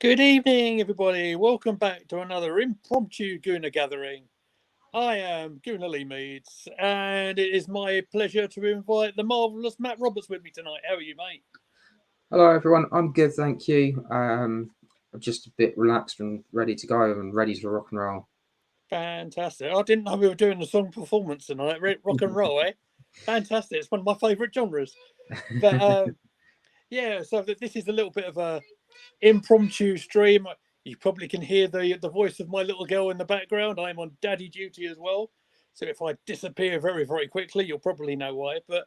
Good evening, everybody. Welcome back to another impromptu Gooner gathering. I am Gooner Lee Meads, and it is my pleasure to invite the marvellous Matt Roberts with me tonight. How are you, mate? Hello, everyone. I'm good, thank you. I'm just a bit relaxed and ready to go and ready to rock and roll. Fantastic. I didn't know we were doing a song performance tonight. Rock and roll, eh? Fantastic. It's one of my favourite genres. But yeah, so this is a little bit of a impromptu stream. You probably can hear the voice of my little girl in the background. I'm on daddy duty as well. So if I disappear very, very quickly, you'll probably know why. But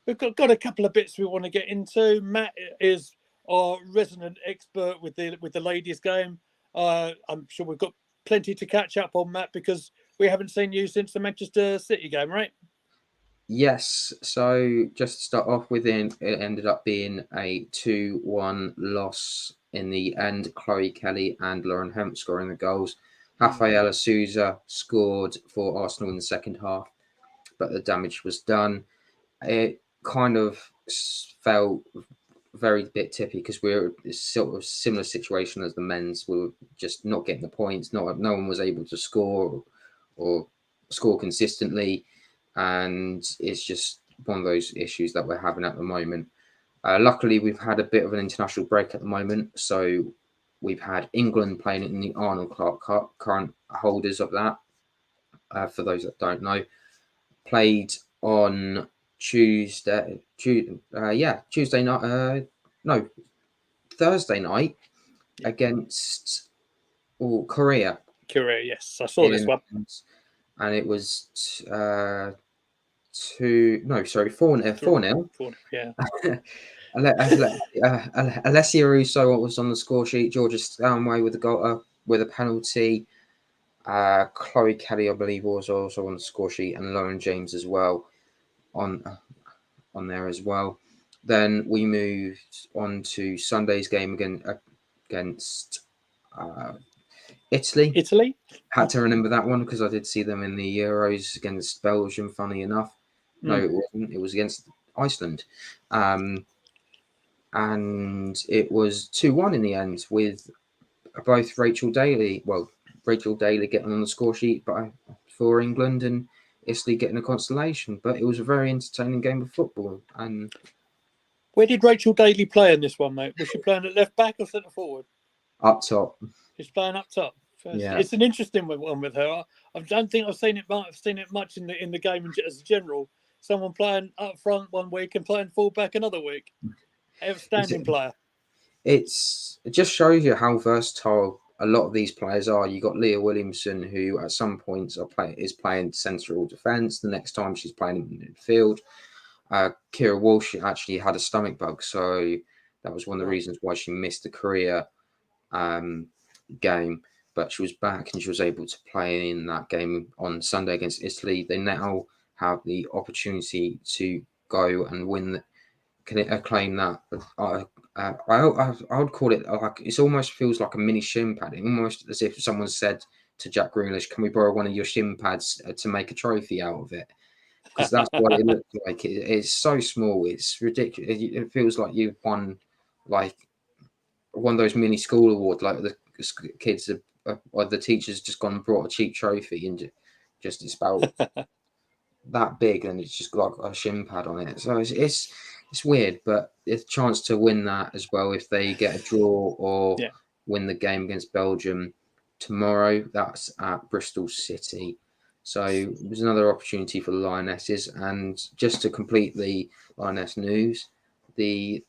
we've got a couple of bits we want to get into. Matt is our resident expert with the ladies game. I'm sure we've got plenty to catch up on, Matt, because we haven't seen you since the Manchester City game, right? Yes, so just to start off with, it ended up being a 2-1 loss in the end. Chloe Kelly and Lauren Hemp scoring the goals. Rafaela Souza scored for Arsenal in the second half, but the damage was done. It kind of felt very bit tippy because we're sort of similar situation as the men's. We were just not getting the points. No one was able to score or score consistently, and it's just one of those issues that we're having at the moment. Luckily, we've had a bit of an international break at the moment, so we've had England playing in the Arnold Clark Cup, current holders of that. For those that don't know, played on Tuesday. Tuesday night. No, Thursday night against Korea. Korea, yes, I saw this one. And it was 4-0. Yeah. Alessia Russo was on the score sheet. Georgia Stanway with a goal, with a penalty. Chloe Kelly, I believe, was also on the score sheet, and Lauren James as well on there as well. Then we moved on to Sunday's game against Italy. Had to remember that one because I did see them in the Euros against Belgium, funny enough. No, it wasn't. It was against Iceland. And it was 2-1 in the end with both Rachel Daly getting on the score sheet for England and Italy getting a consolation. But it was a very entertaining game of football. And where did Rachel Daly play in this one, mate? Was she playing at left back or centre forward? Up top. She's playing up top. Yeah. It's an interesting one with her. I don't think I've seen it much in the game as general. Someone playing up front one week and playing full back another week. Outstanding player. It just shows you how versatile a lot of these players are. You got Leah Williamson, who at some points is playing central defence. The next time she's playing in midfield. Kira Walsh actually had a stomach bug, so that was one of the reasons why she missed the Korea game. But she was back and she was able to play in that game on Sunday against Italy. They now have the opportunity to go and win. Claim that I would call it like it almost feels like a mini shin pad, almost as if someone said to Jack Grealish, "Can we borrow one of your shin pads to make a trophy out of it?" Because that's what it looks like. It's so small, it's ridiculous. It feels like you've won like one of those mini school awards, like the kids or the teachers just gone and brought a cheap trophy and just it's about that big and it's just got a shin pad on it. So it's weird, but it's a chance to win that as well if they get a draw or win the game against Belgium tomorrow. That's at Bristol City. So it was another opportunity for the Lionesses. And just to complete the Lioness news, the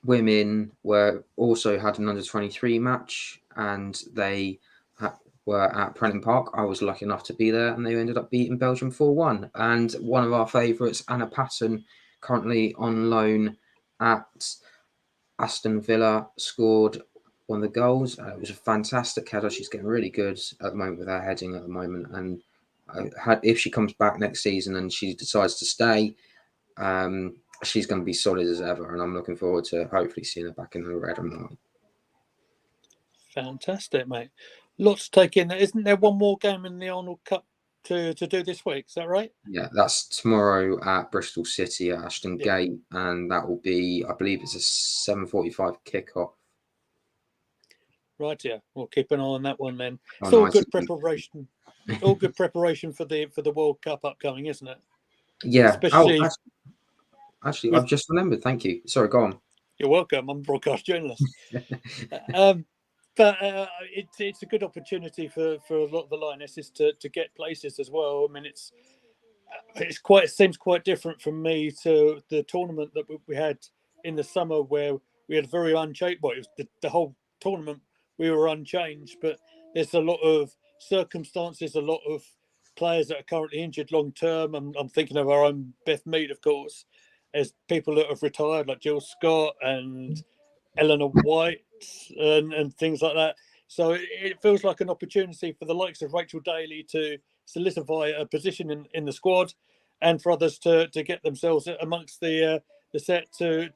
women also had an under-23 match and they were at Prenton Park. I was lucky enough to be there and they ended up beating Belgium 4-1. And one of our favourites, Anna Patton, currently on loan at Aston Villa, scored one of the goals. It was a fantastic header. She's getting really good at the moment with her heading at the moment. And if she comes back next season and she decides to stay, she's going to be solid as ever. And I'm looking forward to hopefully seeing her back in the red and white. Fantastic, mate. Lots to take in. Isn't there one more game in the Arnold Cup to do this week? Is that right? Yeah, that's tomorrow at Bristol City at Ashton Gate, and that will be, I believe, it's a 7:45 kickoff. Right, yeah. We'll keep an eye on that one then. Oh, It's all nice. good preparation. All good preparation for the World Cup upcoming, isn't it? Yeah. Especially Actually, with, I've just remembered. Thank you. Sorry, go on. you're welcome. I'm a broadcast journalist. But it's a good opportunity for a lot of the Lionesses to get places as well. I mean, it seems quite different from me to the tournament that we had in the summer, where we had very unchanged. Well, it was the whole tournament we were unchanged, but there's a lot of circumstances, a lot of players that are currently injured long term. I'm thinking of our own Beth Mead, of course. There's people that have retired, like Jill Scott and Eleanor White and things like that. So it feels like an opportunity for the likes of Rachel Daly to solidify a position in the squad, and for others to get themselves amongst the set to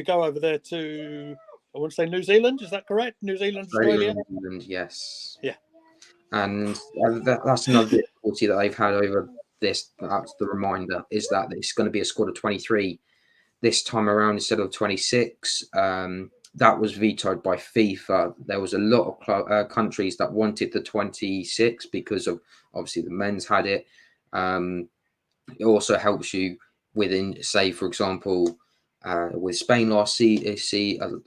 go over there to, I want to say, New Zealand. Is that correct? New Zealand, Australia. New Zealand, yes. Yeah. And that's another difficulty that they've had over this. That's the reminder, is that it's going to be a squad of 23 this time around instead of 26. That was vetoed by FIFA. There was a lot of countries that wanted the 26 because of obviously the men's had it. It also helps you within, say, for example, with Spain last season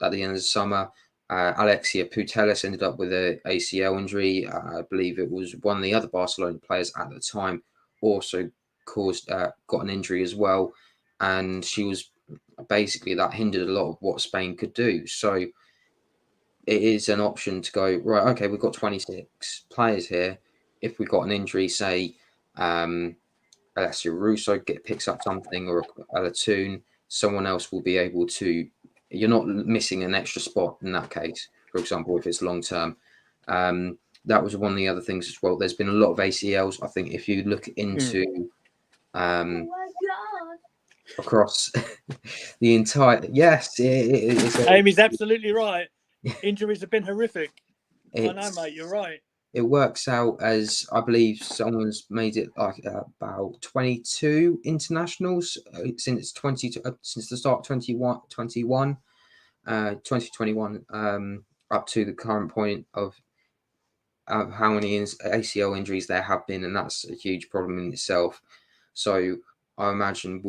at the end of the summer, Alexia Putellas ended up with an ACL injury. I believe it was one of the other Barcelona players at the time also got an injury as well, and she was basically that hindered a lot of what Spain could do. So it is an option to go, right, okay, we've got 26 players here. If we got an injury, say, Alessia Russo picks up something, or a Latoon, someone else will be able to. You're not missing an extra spot in that case. For example, if it's long term, that was one of the other things as well. There's been a lot of ACLs. I think if you look into across the entire, yes, Amy's absolutely right. Injuries have been horrific. I know, mate. You're right. It works out as, I believe someone's made it like about 22 internationals since since the start of 2021, up to the current point of how many ACL injuries there have been, and that's a huge problem in itself. So I imagine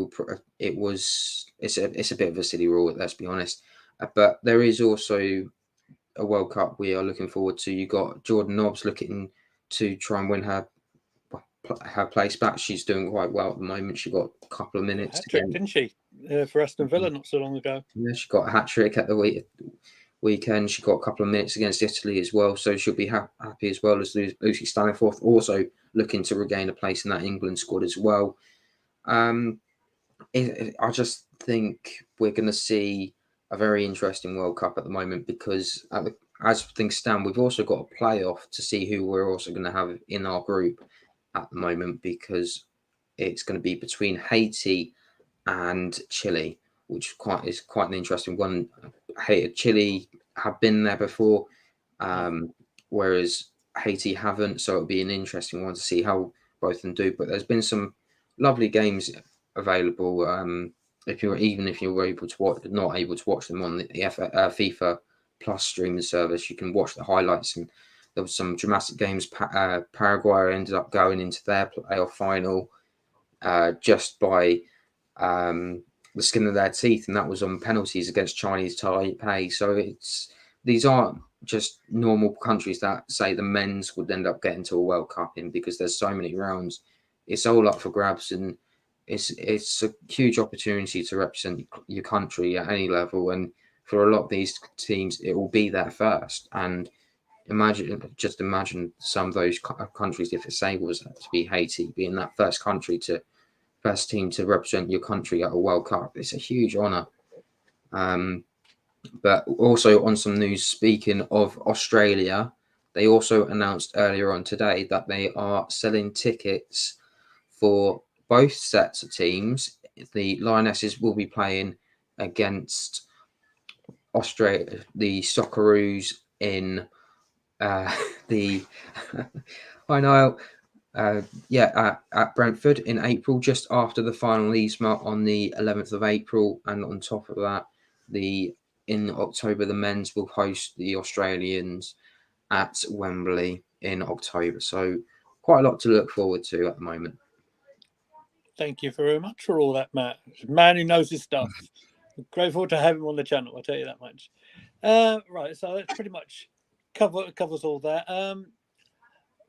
it's a bit of a silly rule, let's be honest, but there is also a World Cup we are looking forward to. You got Jordan Nobbs looking to try and win her place back. She's doing quite well at the moment. She got a couple of minutes. Hat-trick, didn't she? For Aston Villa not so long ago. Yeah, she got a hat-trick at the weekend. She got a couple of minutes against Italy as well, so she'll be happy, as well as Lucy Staniforth, also looking to regain a place in that England squad as well. I just think we're going to see a very interesting World Cup at the moment, because as things stand, we've also got a playoff to see who we're also going to have in our group at the moment, because it's going to be between Haiti and Chile, which is quite an interesting one. Chile have been there before, whereas Haiti haven't, so it'll be an interesting one to see how both of them do. But there's been some lovely games available. If you're able to not able to watch them on the FIFA Plus streaming service, you can watch the highlights. And there was some dramatic games. Paraguay ended up going into their playoff final just by the skin of their teeth, and that was on penalties against Chinese Taipei. So these aren't just normal countries that, say, the men's would end up getting to a World Cup in, because there's so many rounds. It's all up for grabs, and it's a huge opportunity to represent your country at any level. And for a lot of these teams, it will be their first. And just imagine some of those countries, if it say was to be Haiti, being that first team to represent your country at a World Cup. It's a huge honour. But also on some news, speaking of Australia, they also announced earlier on today that they are selling tickets for both sets of teams. The Lionesses will be playing against Australia, the Socceroos in the I know. At Brentford in April, just after the final ESMA on the 11th of April. And on top of that, in October, the men's will host the Australians at Wembley in October. So quite a lot to look forward to at the moment. Thank you very much for all that, Matt. Man who knows his stuff. Grateful to have him on the channel, I'll tell you that much. Right, so that's pretty much covers all that.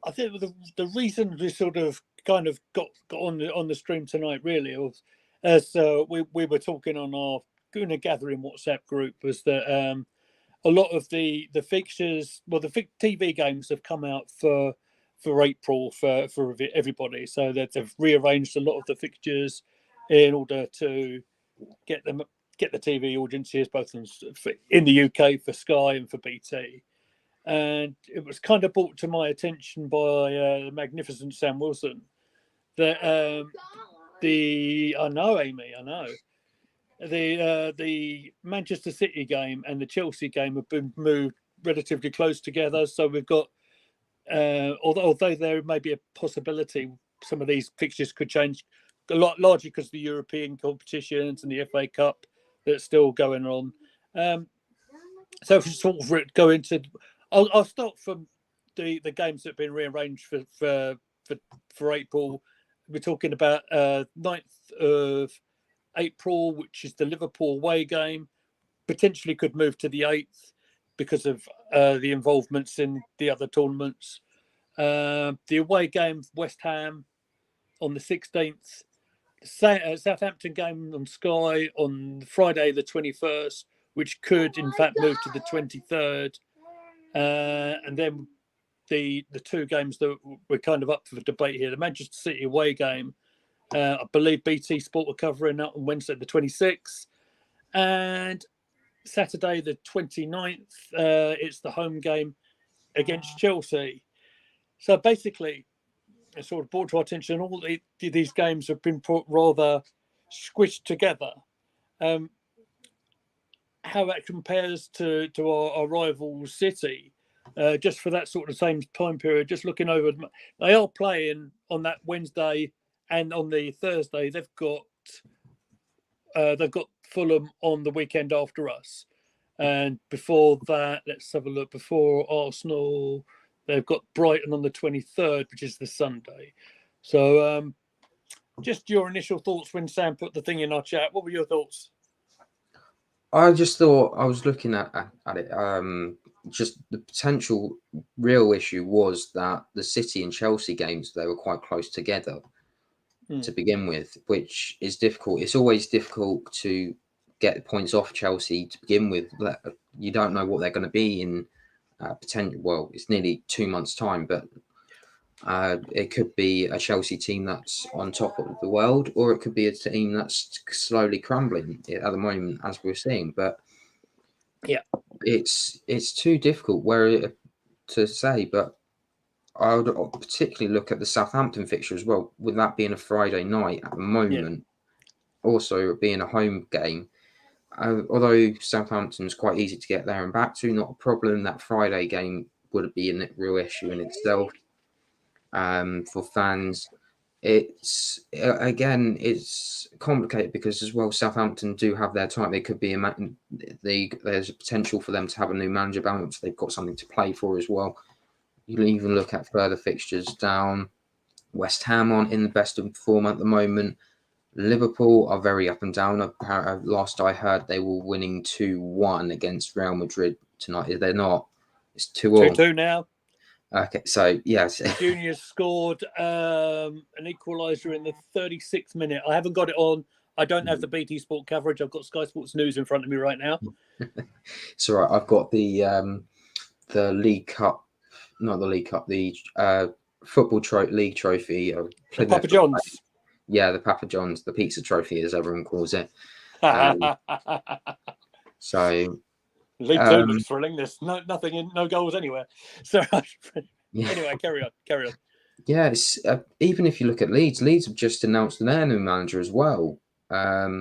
I think the reason we sort of kind of got on the stream tonight really was, as we were talking on our Guna Gathering WhatsApp group, was that a lot of the fixtures, well, the TV games have come out for April for everybody, so that they've rearranged a lot of the fixtures in order to get the TV audiences both in the UK for Sky and for BT. And it was kind of brought to my attention by the magnificent Sam Wilson that I know, Amy, I know the Manchester City game and the Chelsea game have been moved relatively close together. So we've got, although there may be a possibility some of these fixtures could change a lot, largely because of the European competitions and the FA Cup that's still going on. So if we sort of go into, I'll start from the games that have been rearranged for April. We're talking about 9th of April, which is the Liverpool away game, potentially could move to the 8th because of the involvements in the other tournaments. The away game, West Ham, on the 16th. Southampton game on Sky on Friday the 21st, which could in fact move to the 23rd. And then the two games that were kind of up for debate here, the Manchester City away game, I believe BT Sport were covering that on Wednesday the 26th. And Saturday the 29th, it's the home game against Chelsea. So basically, it's sort of brought to our attention all these games have been put rather squished together. How that compares to our rival City, just for that sort of same time period, just looking over, they are playing on that Wednesday and on the Thursday. They've got Fulham on the weekend after us, and before that, let's have a look. Before Arsenal, they've got Brighton on the 23rd, which is the Sunday. So, just your initial thoughts when Sam put the thing in our chat. What were your thoughts? I just thought, I was looking at it. Just the potential real issue was that the City and Chelsea games, they were quite close together to begin with, which is difficult. It's always difficult to get points off Chelsea to begin with. You don't know what they're going to be in potential. Well, it's nearly 2 months' time, but it could be a Chelsea team that's on top of the world, or it could be a team that's slowly crumbling at the moment, as we're seeing. But yeah, it's too difficult to say. But I would particularly look at the Southampton fixture as well, with that being a Friday night at the moment, also being a home game. Although Southampton's quite easy to get there and back to, not a problem. That Friday game would be a real issue in itself. For fans, it's complicated because as well Southampton do have their time. They could be there's a potential for them to have a new manager balance. They've got something to play for as well. You can even look at further fixtures down. West Ham aren't in the best of form at the moment. Liverpool are very up and down. Last I heard, they were winning 2-1 against Real Madrid tonight. They're not. It's 2-2 2-2 now. Okay, so yes, Junior scored an equaliser in the 36th minute. I haven't got it on. I don't have the BT Sport coverage. I've got Sky Sports News in front of me right now. It's all right. I've got the League Cup, not the League Cup, the football league trophy. The Papa John's. Yeah, the Papa John's, the pizza trophy, as everyone calls it. So. League Two looks thrilling. There's no goals anywhere. So anyway, carry on. Yeah, it's, even if you look at Leeds have just announced their new manager as well. Yeah,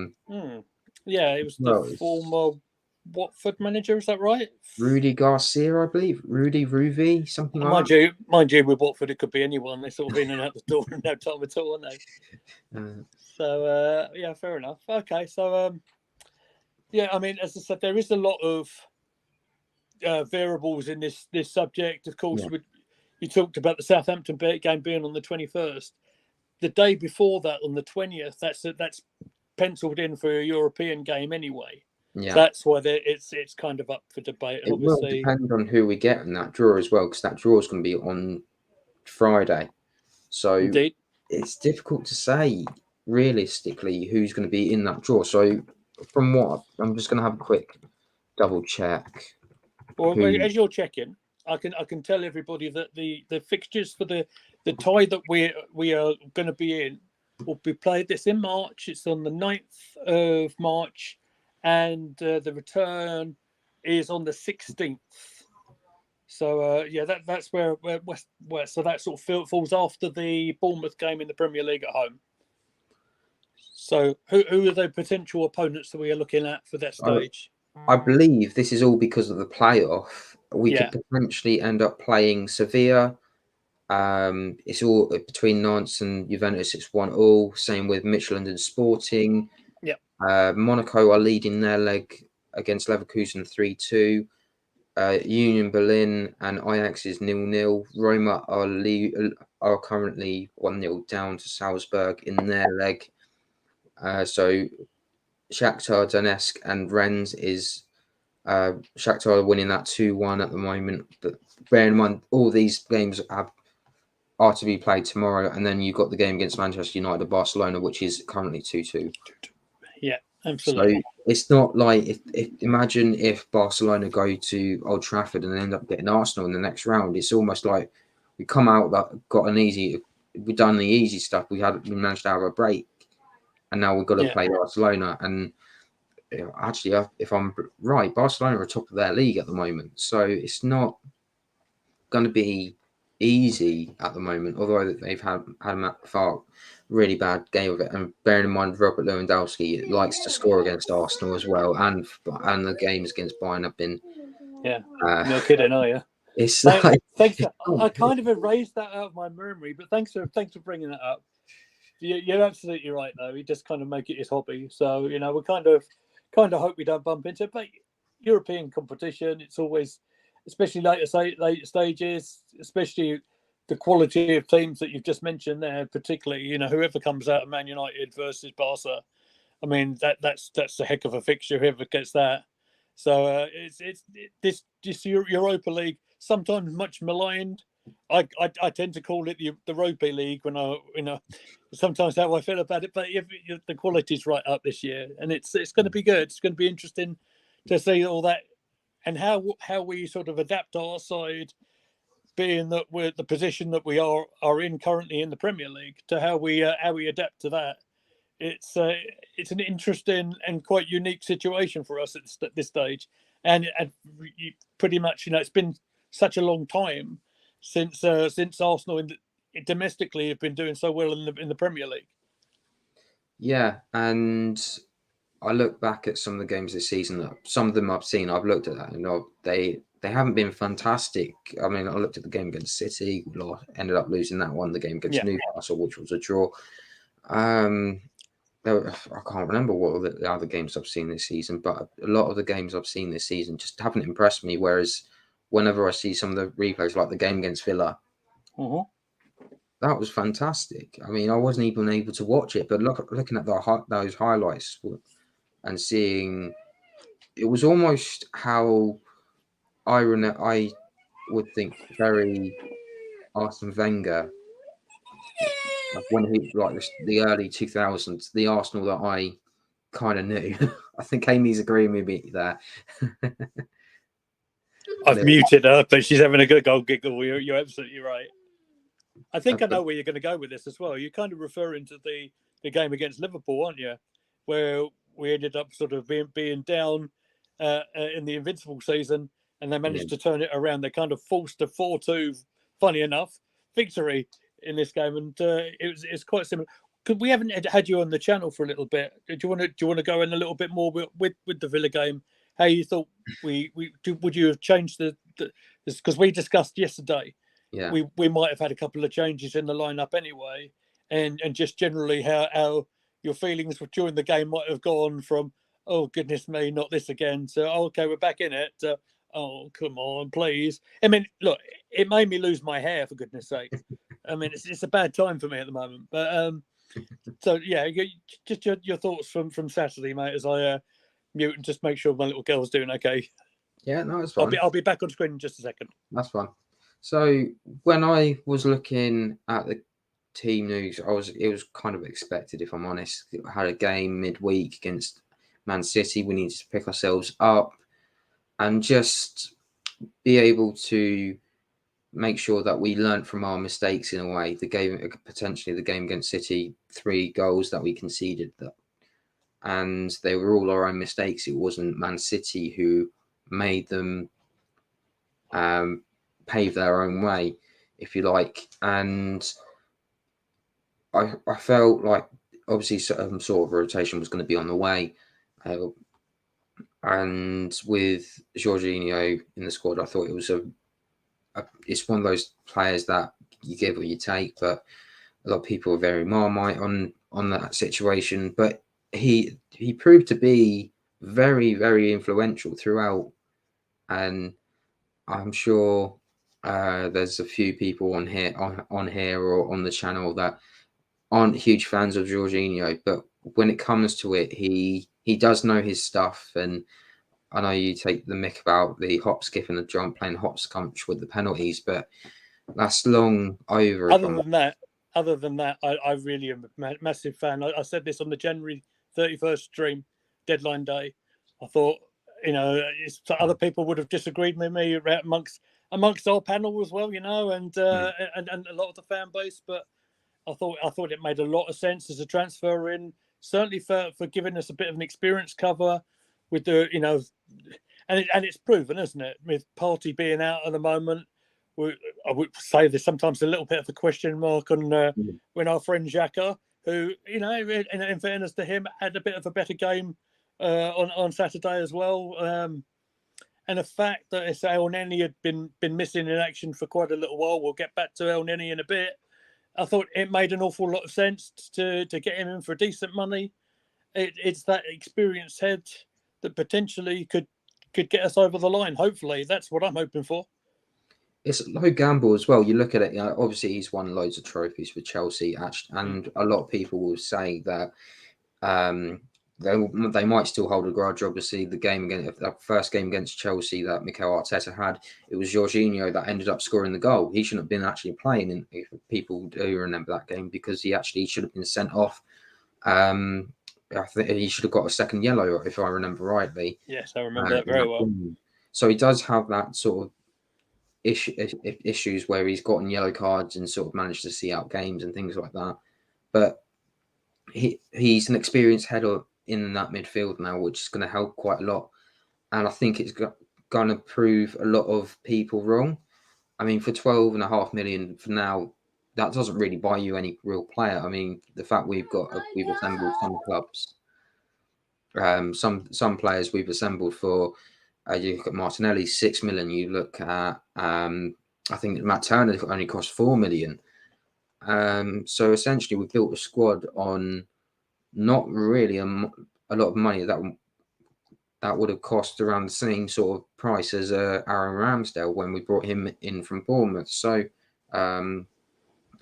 it was the former Watford manager. Is that right? Rudy Garcia, I believe. Ruvi, something like that. Mind you, with Watford, it could be anyone. They're sort of in and out the door in no time at all, aren't they? So yeah, fair enough. Okay, so yeah, I mean, as I said, there is a lot of variables in this subject. Of course, Yeah. you talked about the Southampton game being on the 21st. The day before that, on the 20th, that's penciled in for a European game anyway. Yeah. So that's why it's kind of up for debate. And It will obviously, depend on who we get in that draw as well, because that draw is going to be on Friday. So indeed, it's difficult to say realistically who's going to be in that draw. So from what I'm just going to have a quick double check. well, Who, as you're checking, I can tell everybody that the fixtures for the tie that we are going to be in will be played. This in March. It's on the 9th of March, and the return is on the 16th. So yeah, that's where so that sort of falls after the Bournemouth game in the Premier League at home. So who are the potential opponents that we are looking at for that stage? I believe this is all because of the playoff. We Yeah. could potentially end up playing Sevilla. It's all between Nantes and Juventus. It's 1-1. Same with Midtjylland and Sporting. Yeah. Monaco are leading their leg against Leverkusen 3-2. Union Berlin and Ajax is 0-0. Roma are currently 1-0 down to Salzburg in their leg. So Shakhtar Donetsk and Rennes is Shakhtar winning that 2-1 at the moment. But bear in mind, all these games are to be played tomorrow, and then you've got the game against Manchester United and Barcelona, which is currently 2-2. Yeah, absolutely. So it's not like imagine if Barcelona go to Old Trafford and end up getting Arsenal in the next round. It's almost like we come out we've done the easy stuff. We managed to have a break, and now we've got to play Barcelona. And actually, if I'm right, Barcelona are top of their league at the moment, so it's not going to be easy at the moment. Although they've had a really bad game of it, and bearing in mind Robert Lewandowski likes to score against Arsenal as well, and the games against Bayern have been no kidding, are you? It's thanks. I kind of erased that out of my memory, but thanks for bringing that up. You're absolutely right, though. We just kind of make it his hobby, so we kind of hope we don't bump into it. But European competition, it's always, especially later stages, especially the quality of teams that you've just mentioned there, particularly whoever comes out of Man United versus Barca. I mean that's a heck of a fixture. Whoever gets that. So it's this Europa League, sometimes much maligned. I tend to call it the Europa League when sometimes how I feel about it. But the quality's right up this year, and it's going to be good. It's going to be interesting to see all that and how we sort of adapt our side, being that we're the position that we are in currently in the Premier League, to how we adapt to that. It's an interesting and quite unique situation for us at this stage, and pretty much it's been such a long time since Arsenal domestically have been doing so well in the Premier League. Yeah, and I look back at some of the games this season. Some of them I've seen. I've looked at that, and they haven't been fantastic. I mean, I looked at the game against City. We ended up losing that one. The game against Newcastle, which was a draw. I can't remember what the other games I've seen this season, but a lot of the games I've seen this season just haven't impressed me. Whereas whenever I see some of the replays, like the game against Villa, that was fantastic. I mean, I wasn't even able to watch it, but looking at those highlights and seeing, it was almost how I would think very Arsene Wenger, when he the early 2000s, the Arsenal that I kind of knew. I think Amy's agreeing with me there. I've muted her, but she's having a good old giggle. You're absolutely right. I think I know where you're going to go with this as well. You're kind of referring to the game against Liverpool, aren't you? Where we ended up sort of being down in the Invincible season, and they managed to turn it around. They kind of forced a 4-2, funny enough, victory in this game, and it's quite similar. Because we haven't had you on the channel for a little bit. Do you want to go in a little bit more with the Villa game? How you thought would you have changed this? Because we discussed yesterday. Yeah, we might have had a couple of changes in the lineup anyway, and just generally how your feelings during the game might have gone from, oh goodness me, not this again, to okay, we're back in it. Oh, come on, please. I mean, look, it made me lose my hair, for goodness sake. I mean, it's a bad time for me at the moment. But so yeah, just your thoughts from Saturday, mate. As I mute and just make sure my little girl's doing okay. Yeah, no, it's fine. I'll be back on screen in just a second. That's fine. So when I was looking at the team news, it was kind of expected, if I'm honest. It had a game midweek against Man City. We needed to pick ourselves up and just be able to make sure that we learnt from our mistakes in a way. Potentially the game against City, 3 goals that we conceded, and they were all our own mistakes. It wasn't Man City who made them pave their own way, if you like. And I felt like obviously some sort of rotation was going to be on the way. And with Jorginho in the squad, I thought it was it's one of those players that you give or you take, but a lot of people are very Marmite on that situation. But he proved to be very, very influential throughout, and I'm sure there's a few people on here or on the channel that aren't huge fans of Jorginho, but when it comes to it, he does know his stuff. And I know you take the mick about the hop, skip, and the jump, playing hopscotch with the penalties, but that's long over. Other than that, I really am a massive fan. I said this on the January 31st stream, deadline day. I thought, other people would have disagreed with me amongst our panel as well, and a lot of the fan base. But I thought it made a lot of sense as a transfer in, certainly for giving us a bit of an experience cover with the, and it's proven, isn't it? With Partey being out at the moment, I would say there's sometimes a little bit of a question mark on when our friend Xhaka, who, in fairness to him, had a bit of a better game on Saturday as well. And the fact that Elneny had been missing in action for quite a little while, we'll get back to Elneny in a bit. I thought it made an awful lot of sense to get him in for decent money. It's that experienced head that potentially could get us over the line. Hopefully, that's what I'm hoping for. It's a low gamble as well. You look at it, obviously he's won loads of trophies for Chelsea, and a lot of people will say that they might still hold a grudge. Obviously, the first game against Chelsea that Mikel Arteta had, it was Jorginho that ended up scoring the goal. He shouldn't have been actually playing, and if people do remember that game, because he actually should have been sent off. I think he should have got a second yellow, if I remember rightly. Yes, I remember that very well. So he does have that sort of issues where he's gotten yellow cards and sort of managed to see out games and things like that. But he's an experienced header in that midfield now, which is going to help quite a lot. And I think it's going to prove a lot of people wrong. I mean, for 12.5 million for now, that doesn't really buy you any real player. I mean, the fact we've assembled some clubs, some players we've assembled for. You look at Martinelli, 6 million. You look at, I think Matt Turner only cost 4 million. So essentially, we've built a squad on not really a lot of money that would have cost around the same sort of price as Aaron Ramsdale when we brought him in from Bournemouth. So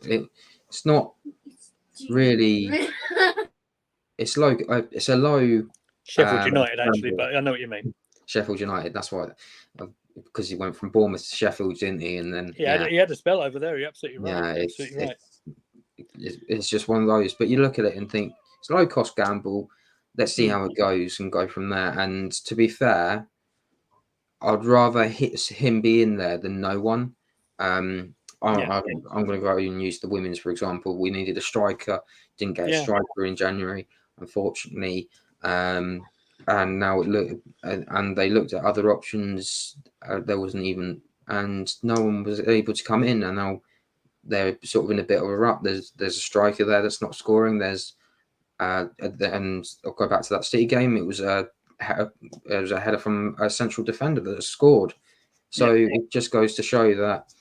it's not really. It's low. It's a low. Sheffield United, actually, but I know what you mean. Sheffield United. That's why, because he went from Bournemouth to Sheffield, didn't he? And then he had a spell over there. You're absolutely right. Yeah, it's just one of those. But you look at it and think it's a low cost gamble. Let's see how it goes and go from there. And to be fair, I'd rather him be in there than no one. I'm going to go and use the women's, for example. We needed a striker, didn't get a striker in January, unfortunately. And now they looked at other options. There wasn't even, and no one was able to come in. And now they're sort of in a bit of a rut. There's a striker there that's not scoring. And I'll go back to that City game. It was a header from a central defender that scored. So it just goes to show that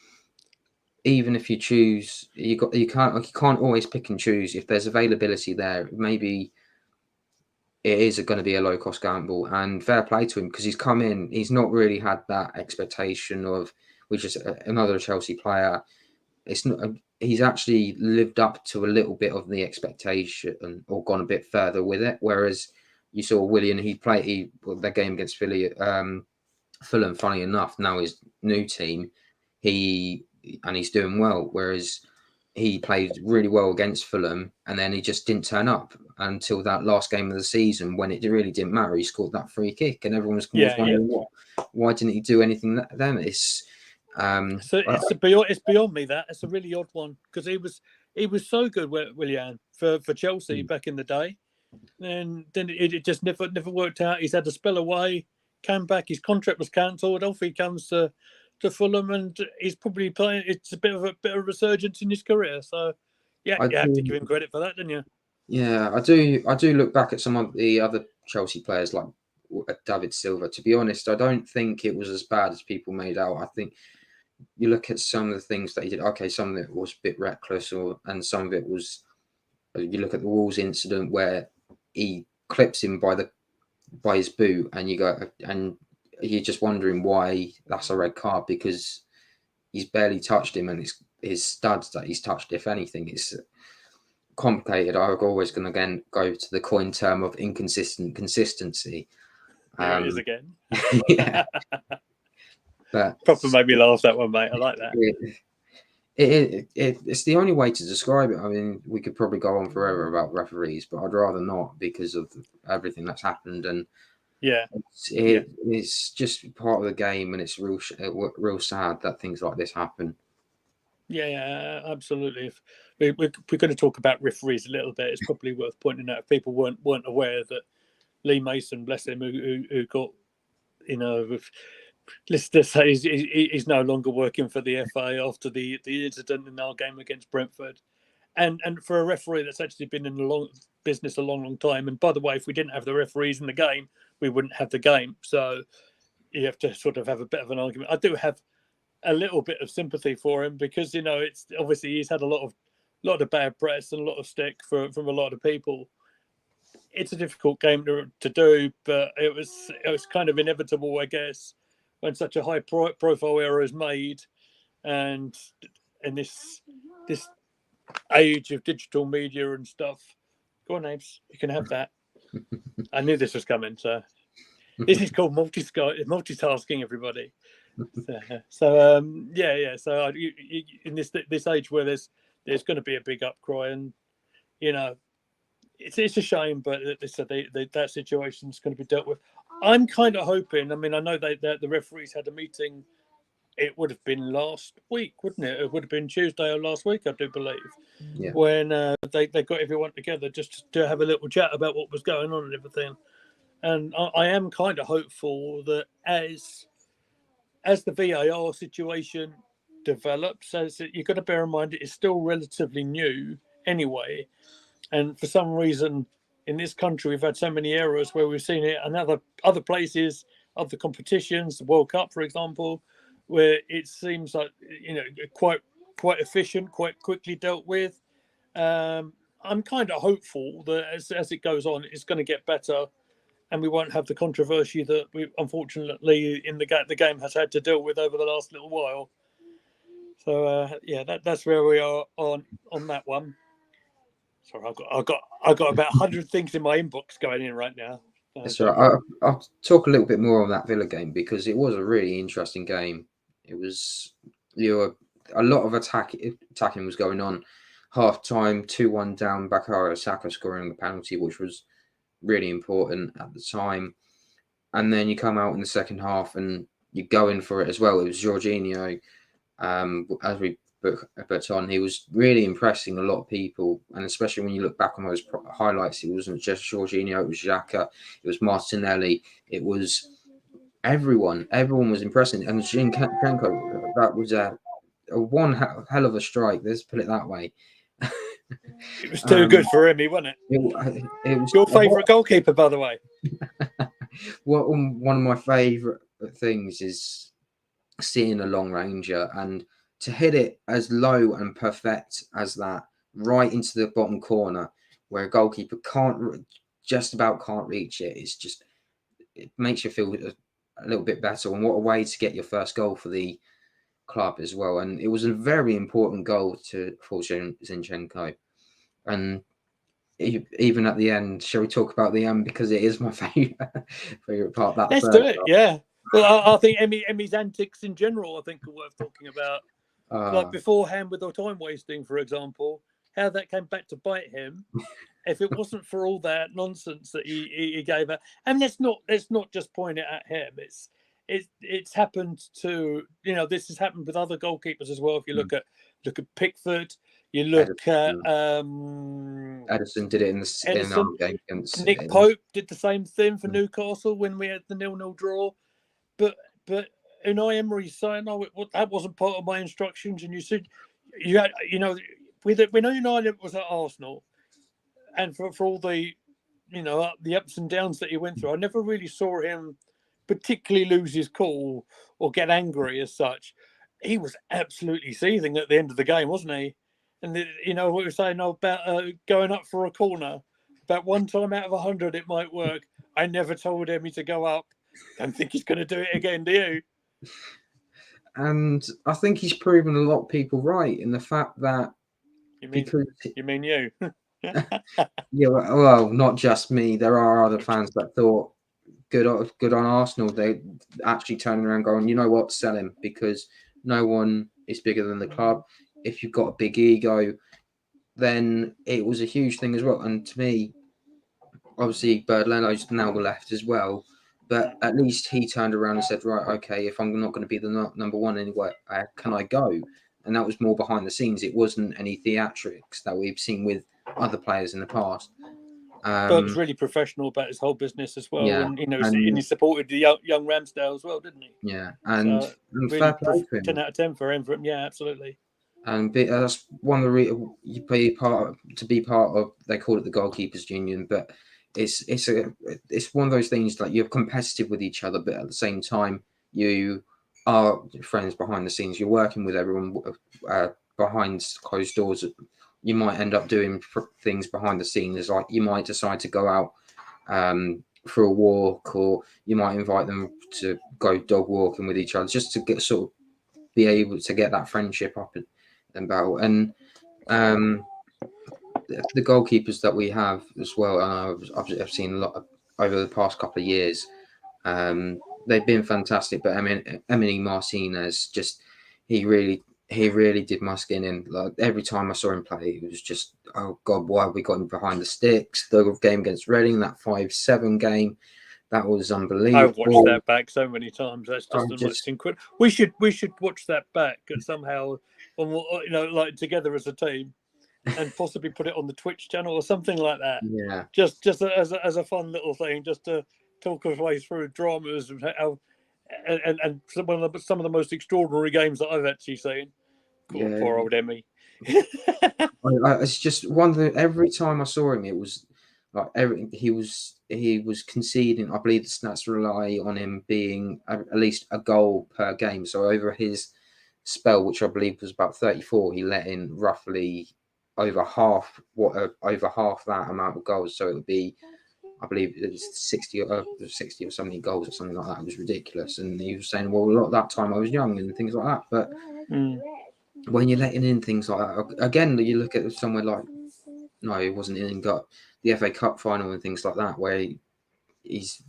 even if you choose, you can't always pick and choose. If there's availability there, maybe it is going to be a low cost gamble, and fair play to him because he's come in. He's not really had that expectation of, which is another Chelsea player. It's not. He's actually lived up to a little bit of the expectation or gone a bit further with it. Whereas you saw Willian, their game against Fulham. Funny enough, now his new team, he's doing well. Whereas he played really well against Fulham, and then he just didn't turn up until that last game of the season when it really didn't matter. He scored that free kick, and everyone was wondering why didn't he do anything then? It's beyond me that it's a really odd one because he was so good, Willian, for Chelsea back in the day, and then it just never worked out. He's had to spell away, came back, his contract was cancelled. Off he comes to Fulham, and he's probably playing. It's a bit of a resurgence in his career. So, you have to give him credit for that, don't you? Yeah, I do. I do look back at some of the other Chelsea players like David Silva. To be honest, I don't think it was as bad as people made out. I think you look at some of the things that he did. Okay, some of it was a bit reckless, and some of it was. You look at the Wolves incident where he clips him by his boot, and you're just wondering why that's a red card because he's barely touched him, and it's his studs that he's touched. If anything, it's complicated. I'm always going to again go to the coin term of inconsistent consistency. There it is again. Yeah, but proper made me laugh, that one, mate. I like that. It's the only way to describe it. I mean, we could probably go on forever about referees, but I'd rather not because of everything that's happened. And it's just part of the game, and it's real sad that things like this happen. Yeah, absolutely. If we're going to talk about referees a little bit, it's probably worth pointing out if people weren't aware that Lee Mason, bless him, who got, let's just say he's no longer working for the FA after the incident in our game against Brentford, and for a referee that's actually been in the business a long time. And by the way, if we didn't have the referees in the game, we wouldn't have the game. So you have to sort of have a bit of an argument. I do have a little bit of sympathy for him because it's obviously he's had a lot of bad press and a lot of stick from a lot of people. It's a difficult game to do, but it was kind of inevitable, I guess, when such a high profile error is made, and in this age of digital media and stuff. Go on, Ames, you can have that. I knew this was coming, so this is called multitasking, everybody. So in this age where there's going to be a big upcry, and it's a shame, but that situation's going to be dealt with. I'm kind of hoping. I mean, I know that the referees had a meeting. It would have been last week, wouldn't it? It would have been Tuesday or last week, I do believe, when they got everyone together just to have a little chat about what was going on and everything. And I am kind of hopeful that as the VAR situation develops, you've got to bear in mind it is still relatively new anyway. And for some reason, in this country, we've had so many errors where we've seen it in other places, other competitions, the World Cup, for example, where it seems like quite efficient, quite quickly dealt with. I'm kind of hopeful that as it goes on, it's going to get better, and we won't have the controversy that we unfortunately in the game has had to deal with over the last little while. So that's where we are on that one. Sorry, I've got about 100 things in my inbox going in right now. That's right. I'll talk a little bit more on that Villa game because it was a really interesting game. It was a lot of attacking was going on. Half time, 2-1 down. Bukayo Saka scoring the penalty, which was really important at the time. And then you come out in the second half and you go in for it as well. It was Jorginho, as we put on. He was really impressing a lot of people, and especially when you look back on those highlights, it wasn't just Jorginho, it was Xhaka, it was Martinelli, it was everyone was impressing. And Zinchenko, that was a one hell of a strike, let's put it that way. It was too good for him, wasn't it? It was your favourite goalkeeper, by the way. One of my favourite things is seeing a long ranger, and to hit it as low and perfect as that, right into the bottom corner, where a goalkeeper can't just about can't reach it. It makes you feel a little bit better. And what a way to get your first goal for the club as well. And it was a very important goal for Zinchenko. And even at the end, shall we talk about the end, because it is my favorite part. That Let's do it. Yeah. Well, I think Emmy's antics in general, I think, are worth talking about. Like beforehand with the time wasting, for example, how that came back to bite him. If it wasn't for all that nonsense that he gave out, and let's not just point it at him. It's happened to, this has happened with other goalkeepers as well. If you look at Pickford, you look Ederson. at Edison did it in our game against Nick Pope did the same thing for Newcastle when we had the 0-0 draw. But Unai Emery's saying, "No, that wasn't part of my instructions." And you said you had, when United was at Arsenal, and for all the, the ups and downs that he went through, I never really saw him particularly lose his cool or get angry as such. He was absolutely seething at the end of the game, wasn't he? And what we were saying about going up for a corner, about one time out of 100 it might work. I never told Emmy to go up. Don't think he's going to do it again, do you? And I think he's proven a lot of people right in the fact that you mean you? Yeah, well, not just me. There are other fans that thought good on Arsenal. They actually turning around going, you know what, sell him, because no one is bigger than the club. If you've got a big ego, then it was a huge thing as well. And to me, obviously, Bernd Leno's now left as well, but at least he turned around and said, right, okay, if I'm not going to be the number one anyway, can I go? And that was more behind the scenes. It wasn't any theatrics that we've seen with other players in the past. But was really professional about his whole business as well. Yeah, and he supported the young Ramsdale as well, didn't he? Yeah, and really fair play to him. 10 out of 10 for him. Yeah, absolutely. And that's one of the reasons you be part of. They call it the goalkeepers union, but it's one of those things like you're competitive with each other, but at the same time you are friends behind the scenes. You're working with everyone behind closed doors. You might end up doing things behind the scenes, like you might decide to go out for a walk, or you might invite them to go dog walking with each other, just to get be able to get that friendship up and about. And the goalkeepers that we have as well, and I've seen a lot over the past couple of years. They've been fantastic, but I mean, Emily Martinez, he really did my skin in. Like every time I saw him play, it was just, oh God, why have we got him behind the sticks? The game against Reading, that 5-7 game, that was unbelievable. I've watched that back so many times. That's just incredible. We should watch that back somehow, like together as a team, and possibly put it on the Twitch channel or something like that. Yeah, just as a fun little thing, just to talk our way through dramas and how. And some of the most extraordinary games that I've actually seen. Poor old Emmy. It's just one thing. Every time I saw him, it was like he was conceding. I believe the stats rely on him being at least a goal per game. So over his spell, which I believe was about 34, he let in roughly over half that amount of goals. So it would be, I believe it was 60 or 70 goals or something like that. It was ridiculous. And he was saying, well, a lot of that time I was young and things like that. But when you're letting in things like that, again, you look at somewhere like, no, he wasn't in, got the FA Cup final and things like that, where he's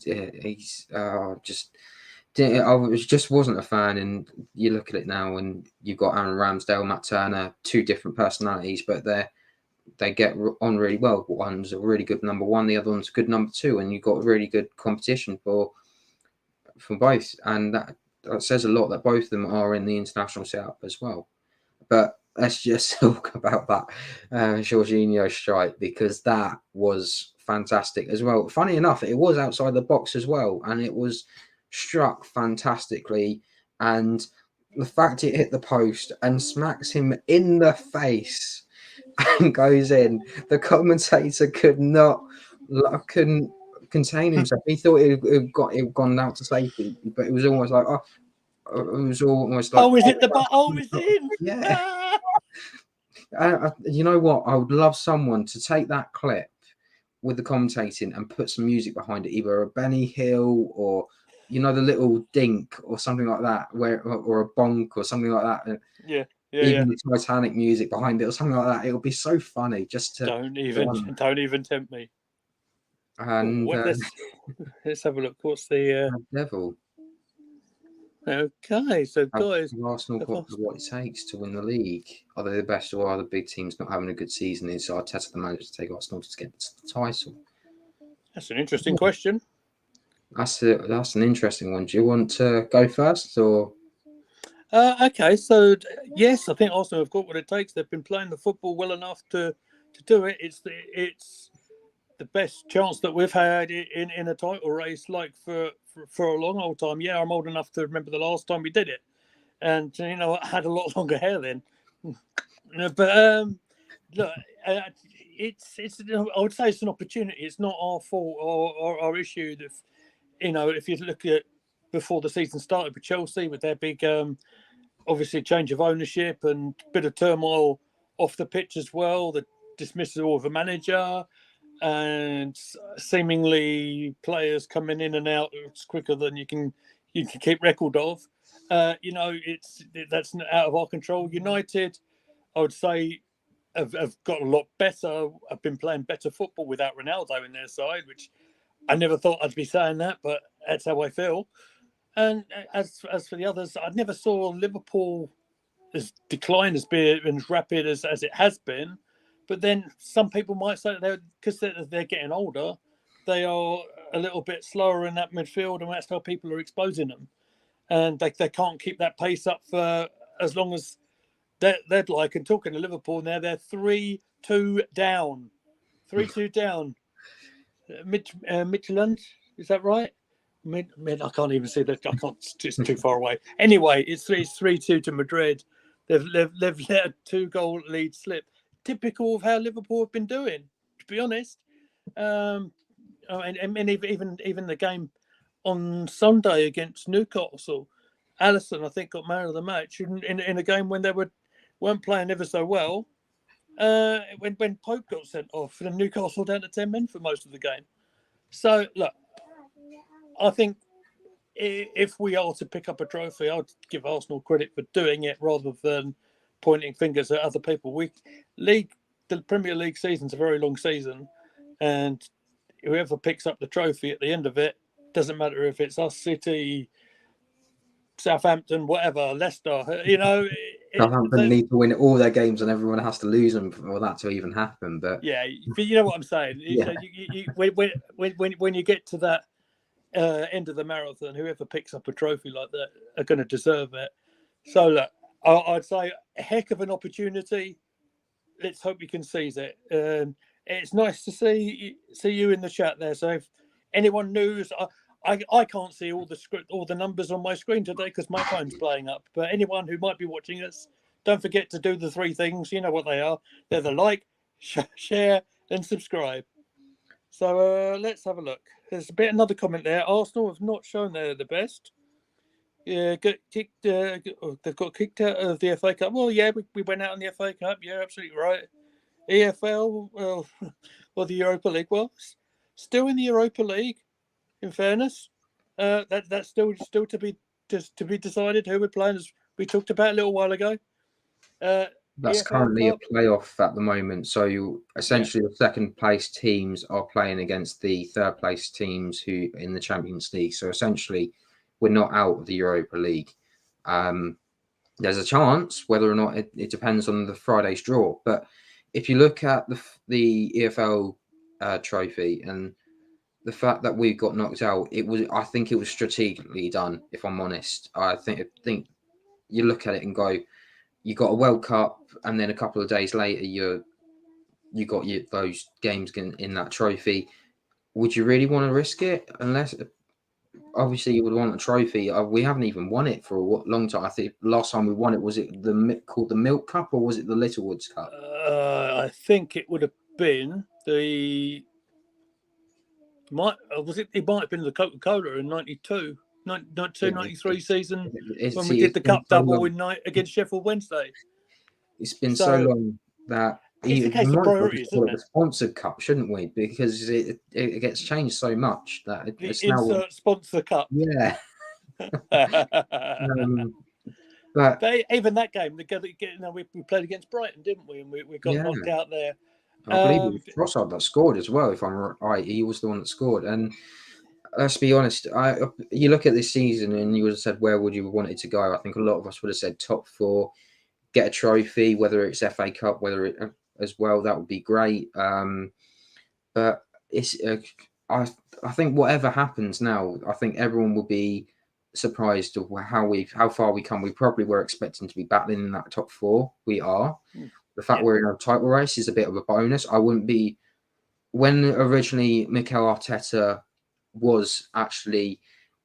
just wasn't a fan. And you look at it now and you've got Aaron Ramsdale, Matt Turner, two different personalities, but they get on really well. One's a really good number one, the other one's a good number two, and you've got really good competition for both. And that says a lot that both of them are in the international setup as well. But let's just talk about that Jorginho strike, because that was fantastic as well. Funny enough, it was outside the box as well, and it was struck fantastically. And the fact it hit the post and smacks him in the face and goes in, the commentator couldn't contain himself. He thought it gone out to safety, but it was almost like, is it the butt? Oh, it's in. Yeah. You know what? I would love someone to take that clip with the commentating and put some music behind it, either a Benny Hill or the little dink or something like that, or a bonk or something like that. Yeah. Even the Titanic music behind it or something like that. It would be so funny just to don't even tempt me. And let's have a look. What's the Devil? Okay, so guys, have Arsenal got what it takes to win the league? Are they the best, or are the big teams not having a good season? Is Arteta the manager to take Arsenal to get the title? That's an interesting question. That's an interesting one. Do you want to go first, or? Okay, so yes, I think Arsenal have got what it takes. They've been playing the football well enough to do it. It's the best chance that we've had in a title race, like for a long old time. Yeah, I'm old enough to remember the last time we did it, and I had a lot longer hair then. But look, it's I would say it's an opportunity. It's not our fault or our issue. That if you look at before the season started with Chelsea, with their big obviously change of ownership and bit of turmoil off the pitch as well, the dismissal of a manager and seemingly players coming in and out quicker than you can keep record of. That's out of our control. United, I would say, have got a lot better. Have been playing better football without Ronaldo in their side, which I never thought I'd be saying that, but that's how I feel. And as for the others, I never saw Liverpool as decline as rapid as it has been. But then some people might say that because they're getting older, they are a little bit slower in that midfield, and that's how people are exposing them. And they can't keep that pace up for as long as they'd like. And talking to Liverpool now, they're 3-2 down. 3-2 down. Midtjylland, is that right? I can't even see that. I can't. It's too far away. Anyway, it's 3-2 to Madrid. They've let a 2-goal lead slip. Typical of how Liverpool have been doing, to be honest. And even the game on Sunday against Newcastle, Alisson, I think, got man of the match in a game when they weren't playing ever so well. When Pope got sent off, and Newcastle down to 10 men for most of the game. So look, I think if we are to pick up a trophy, I'd give Arsenal credit for doing it rather than pointing fingers at other people. The Premier League season's a very long season, and whoever picks up the trophy at the end of it, doesn't matter if it's us, City, Southampton, whatever, Leicester, Southampton need to win all their games, and everyone has to lose them for that to even happen. But yeah, but you know what I'm saying. Yeah. When you get to that end of the marathon, whoever picks up a trophy like that are going to deserve it. So look, I'd say a heck of an opportunity. Let's hope we can seize it. It's nice to see you in the chat there. So if anyone knows, I can't see all the numbers on my screen today because my phone's playing up. But anyone who might be watching us, don't forget to do the 3 things. You know what they are. They're the like, share, and subscribe. So let's have a look. There's another comment there. Arsenal have not shown they're the best. Yeah, they've got kicked out of the FA Cup. Well, yeah, we went out in the FA Cup. Yeah, absolutely right. EFL, well, or the Europa League. Well, still in the Europa League. In fairness, that's still to be decided who we're playing, as we talked about a little while ago. That's currently a playoff at the moment. So essentially, the second place teams are playing against the third place teams who in the Champions League. So essentially, we're not out of the Europa League. There's a chance, whether or not it depends on the Friday's draw. But if you look at the EFL trophy and the fact that we got knocked out, I think it was strategically done. If I'm honest, I think you look at it and go, you got a World Cup, and then a couple of days later, you got those games in that trophy. Would you really want to risk it? Unless, obviously, you would want a trophy. We haven't even won it for a long time. I think last time we won it, was it called the Milk Cup, or was it the Littlewoods Cup? I think it would have been it might have been the Coca-Cola in 92. 92-93 season when we did the cup double against Sheffield Wednesday. It's been so long that It's a We case of might as well priorities, just call isn't it the it? sponsored cup, shouldn't we? Because it gets changed so much that The it's now, insert sponsor cup. yeah. But Um, but even that game, we played against Brighton, didn't we? And we got yeah, knocked out there. I believe it was Trossard that scored as well. If I'm right, he was the one that scored. And let's be honest, you look at this season and you would have said, where would you want it to go? I think a lot of us would have said top four, get a trophy, whether it's FA Cup, whether it as well, that would be great. But it's I think whatever happens now, I think everyone will be surprised of how far we come. We probably were expecting to be battling in that top four. We are. The fact we're in a title race is a bit of a bonus. I wouldn't be when originally Mikel Arteta was actually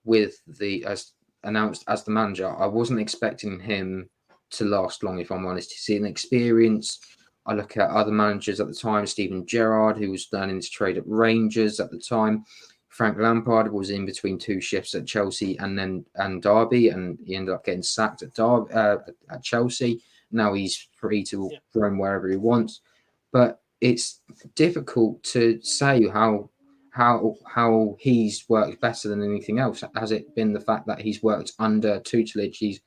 with as announced as the manager. I wasn't expecting him to last long. If I'm honest, he's an experience. I look at other managers at the time, Steven Gerrard, who was learning his trade at Rangers at the time. Frank Lampard was in between two shifts at Chelsea and Derby, and he ended up getting sacked at Chelsea. Now he's free to roam wherever he wants. But it's difficult to say how he's worked better than anything else. Has it been the fact that he's worked under tutelage? He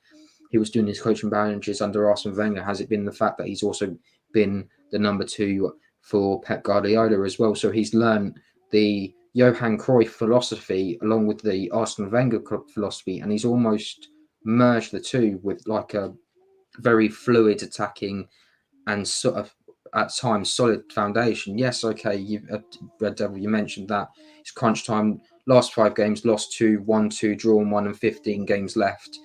was doing his coaching managers under Arsene Wenger. Has it been the fact that he's also been the number two for Pep Guardiola as well? So he's learned the Johan Cruyff philosophy along with the Arsene Wenger philosophy, and he's almost merged the two with like a very fluid attacking and sort of at times solid foundation. Yes, okay, Red Devil, you mentioned that it's crunch time. Last 5 games, lost 2, won 2, drawn 1, and 15 games left.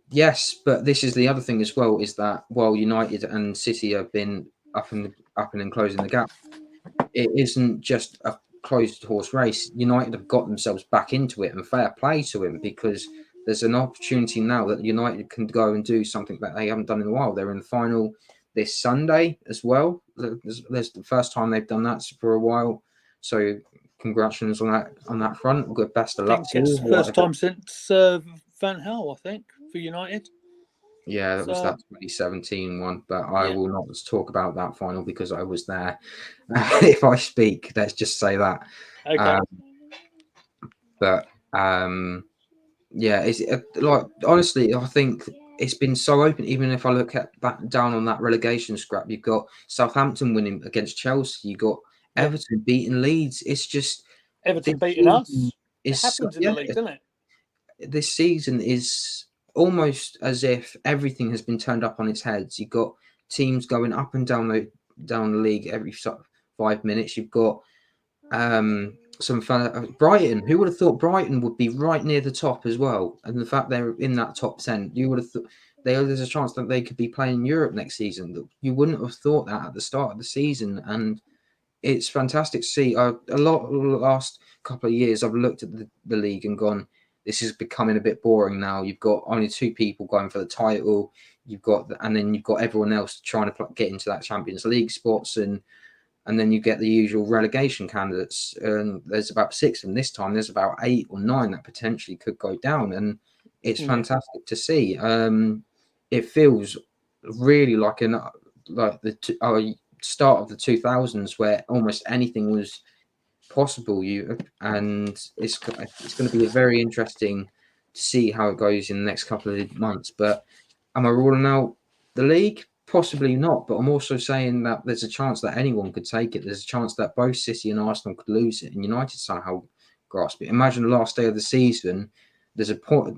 Yes, but this is the other thing as well, is that while United and City have been up and closing the gap, it isn't just a closed horse race. United have got themselves back into it, and fair play to him, because there's an opportunity now that United can go and do something that they haven't done in a while. They're in the final this Sunday as well. There's the first time they've done that for a while. So congratulations on that front. Good, best of luck to you. It's the first time since Van Gaal, I think, for United. Yeah, that was that 2017 one, but I will not talk about that final because I was there. If I speak, let's just say that. Okay. Yeah, it's like, honestly, I think it's been so open. Even if I look at back down on that relegation scrap, you've got Southampton winning against Chelsea, you got Everton beating Leeds. It's just Everton beating us. It happens in the league, doesn't it? This season is almost as if everything has been turned up on its heads. You've got teams going up and down the league every 5 minutes. You've got some fun. Brighton. Who would have thought Brighton would be right near the top as well? And the fact they're in that top 10, you would have thought there's a chance that they could be playing Europe next season. You wouldn't have thought that at the start of the season, and it's fantastic to see. A lot of the last couple of years, I've looked at the league and gone, this is becoming a bit boring now. You've got only 2 people going for the title. And then you've got everyone else trying to get into that Champions League spots, and then you get the usual relegation candidates. And there's about 6 of them this time. There's about 8 or 9 that potentially could go down, and it's fantastic to see. It feels really like the start of the 2000s, where almost anything was possible. And it's going to be very interesting to see how it goes in the next couple of months. But am I ruling out the league? Possibly not, but I'm also saying that there's a chance that anyone could take it. There's a chance that both City and Arsenal could lose it, and United somehow grasp it. Imagine the last day of the season. There's a point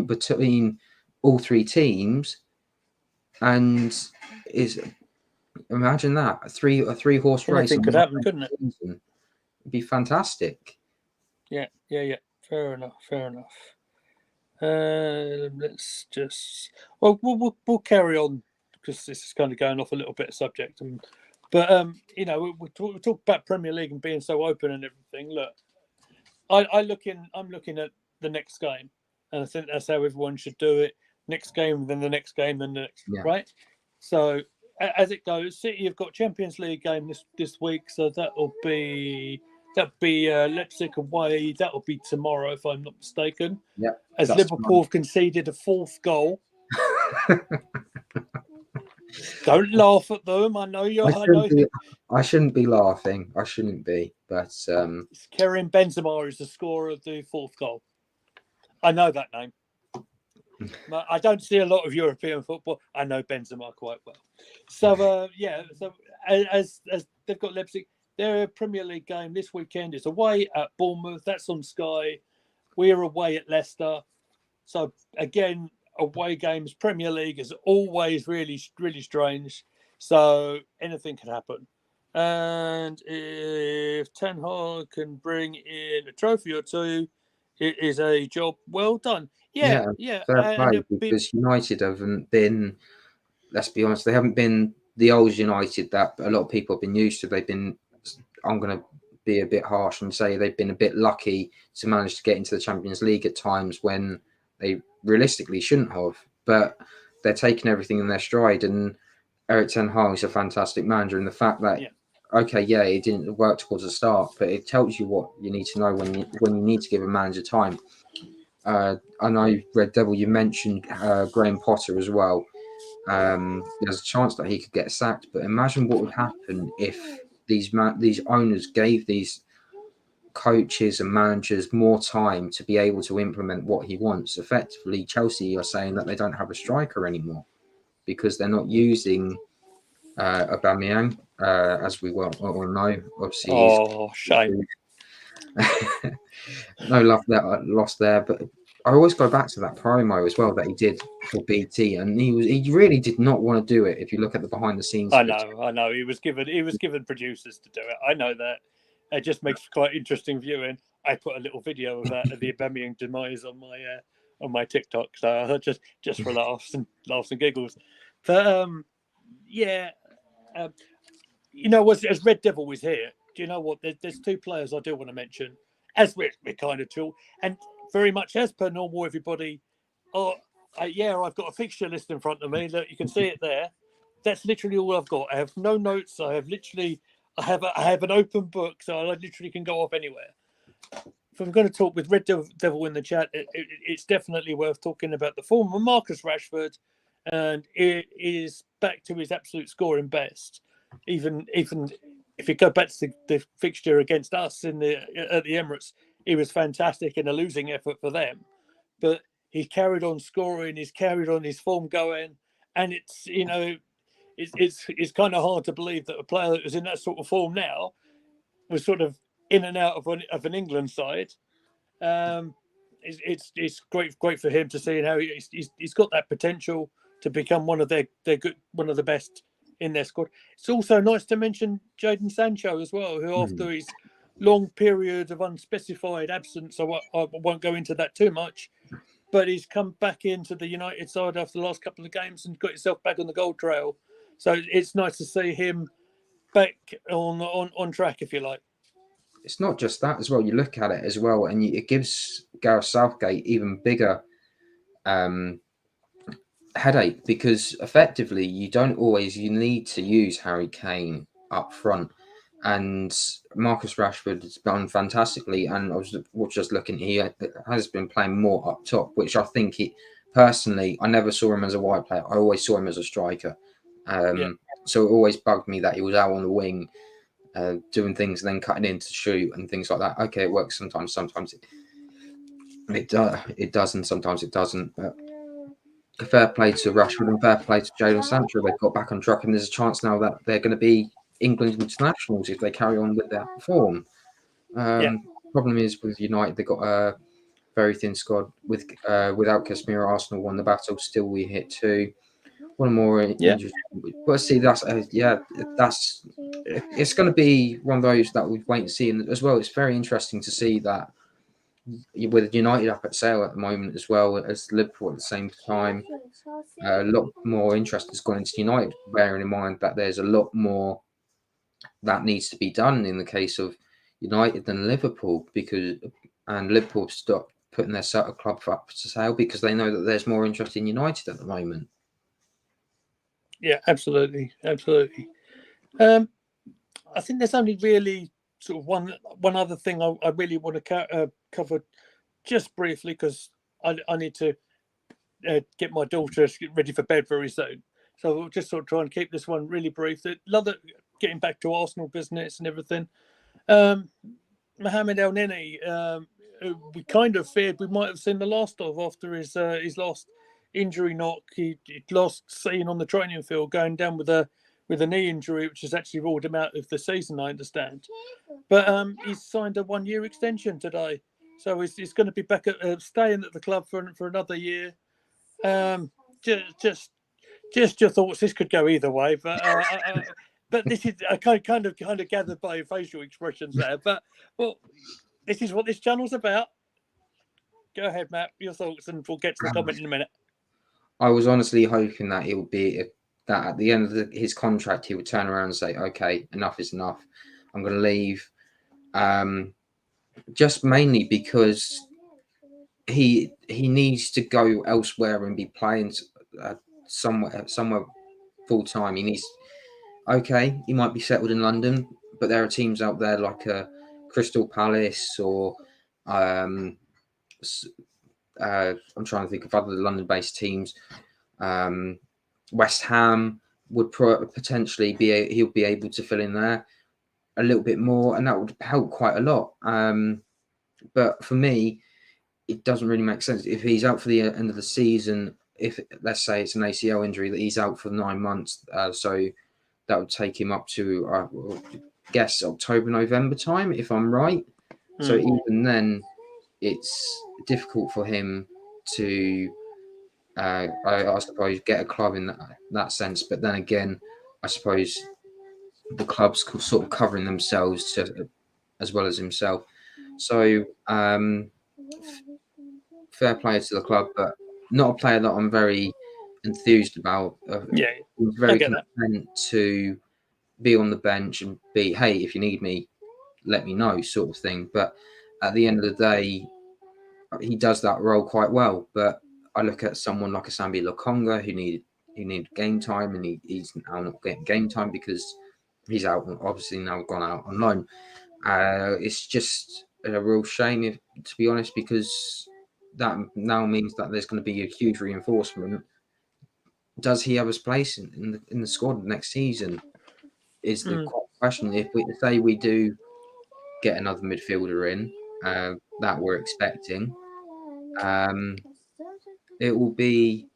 between all 3 teams, and imagine that a 3-horse race. Anything could happen, couldn't it? It'd be fantastic. Yeah. Fair enough. Let's just we'll carry on, because this is kind of going off a little bit of subject. But we talk about Premier League and being so open and everything. Look, I'm looking at the next game, and I think that's how everyone should do it. Next game, then the next game, then the next, right? So as it goes, City have got Champions League game this week, so that'll be Leipzig away. That'll be tomorrow, if I'm not mistaken. Yeah. As Liverpool have conceded a 4th goal. Don't laugh at them. I know you're. I know I shouldn't be laughing. I shouldn't be. But Karim Benzema is the scorer of the 4th goal. I know that name. I don't see a lot of European football. I know Benzema quite well. So yeah. So as they've got Leipzig, their Premier League game this weekend is away at Bournemouth. That's on Sky. We're away at Leicester. So again, away games, Premier League is always really, really strange. So anything can happen. And if Ten Hag can bring in a trophy or two, it is a job well done. Yeah. fair play, because United haven't been. Let's be honest, they haven't been the old United that a lot of people have been used to. They've been. I'm going to be a bit harsh and say they've been a bit lucky to manage to get into the Champions League at times when they realistically shouldn't have. But they're taking everything in their stride, and Erik ten Hag is a fantastic manager. And the fact that it didn't work towards the start, but it tells you what you need to know when you need to give a manager time. I know Red Devil, you mentioned Graham Potter as well. There's a chance that he could get sacked, but imagine what would happen if these owners gave these coaches and managers more time to be able to implement what he wants. Effectively, Chelsea are saying that they don't have a striker anymore because they're not using Aubameyang, as we well know. Obviously, shame. No love that lost there, but I always go back to that promo as well that he did for BT, and he really did not want to do it. If you look at the behind the scenes, I know. He was given producers to do it. I know that. It just makes quite interesting viewing. I put a little video of that of the Aubameyang demise on my TikTok, so just for laughs and giggles. But as Red Devil was here, do you know what? There's 2 players I do want to mention, as we're kind of chill, and very much as per normal, everybody. I've got a fixture list in front of me. Look, you can see it there. That's literally all I've got. I have no notes. I have an open book, so I literally can go off anywhere. If I'm going to talk with Red Devil in the chat, it's definitely worth talking about the form of Marcus Rashford, and it is back to his absolute scoring best. Even if you go back to the fixture against us at the Emirates, he was fantastic in a losing effort for them. But he's carried on scoring, he's carried on his form going, and it's kind of hard to believe that a player that was in that sort of form now was sort of in and out of an England side. It's great for him to see how he's got that potential to become one of their one of the best in their squad. It's also nice to mention Jadon Sancho as well, who after his long period of unspecified absence, I won't go into that too much, but he's come back into the United side after the last couple of games and got himself back on the goal trail. So it's nice to see him back on track, if you like. It's not just that as well. You look at it as well, and it gives Gareth Southgate even bigger headache, because effectively you need to use Harry Kane up front, and Marcus Rashford has done fantastically, and I was just looking, he has been playing more up top, which I think personally, I never saw him as a wide player. I always saw him as a striker. So it always bugged me that he was out on the wing doing things and then cutting in to shoot and things like that. Okay, it works sometimes it does, and sometimes it doesn't, but fair play to Rashford and fair play to Jadon Sancho. They've got back on track, and there's a chance now that they're going to be England internationals if they carry on with their form. Problem is with United, they've got a very thin squad. Without Casemiro, Arsenal won the battle. Still, we hit 2. One more injury. But see, it's going to be one of those that we wait and see. And as well, it's very interesting to see that with United up at sale at the moment, as well as Liverpool at the same time, a lot more interest has gone into United, bearing in mind that there's a lot more that needs to be done in the case of United than Liverpool, and Liverpool stopped putting their club up to sale because they know that there's more interest in United at the moment. Yeah, absolutely. I think there's only really sort of one other thing I really want to cover just briefly, because I need to get my daughter ready for bed very soon. So we'll just sort of try and keep this one really brief. Love that getting back to Arsenal business and everything. Mohamed El-Neni, we kind of feared we might have seen the last of after his last injury knock. He lost seen on the training field going down with a knee injury, which has actually ruled him out of the season, I understand. But he's signed a 1-year extension today, so he's going to be back at staying at the club for another year. Just your thoughts. This could go either way, but this is I kind of gathered by your facial expressions there. But well, this is what this channel's about. Go ahead, Matt. Your thoughts, and we'll get to the comment in a minute. I was honestly hoping that it would be that at the end of his contract, he would turn around and say, "Okay, enough is enough. I'm going to leave." Just mainly because he needs to go elsewhere and be playing somewhere full time. He needs. Okay, he might be settled in London, but there are teams out there like Crystal Palace or I'm trying to think of other London-based teams. West Ham would potentially he'll be able to fill in there a little bit more, and that would help quite a lot. But for me, it doesn't really make sense if he's out for the end of the season. If let's say it's an ACL injury that he's out for 9 months, so that would take him up to I guess October, November time, if I'm right. So even then, it's difficult for him to, I suppose, get a club in that sense. But then again, I suppose the club's sort of covering themselves as well as himself. So fair play to the club, but not a player that I'm very enthused about. Yeah, I'm very content to be on the bench and be, hey, if you need me, let me know, sort of thing. But at the end of the day, he does that role quite well. But I look at someone like a Sambi Lokonga who needed game time, and he's now not getting game time because he's out, obviously now gone out on loan. It's just a real shame, to be honest, because that now means that there's going to be a huge reinforcement. Does he have his place in the squad next season? Is the question. If we say we do get another midfielder in that we're expecting, it will be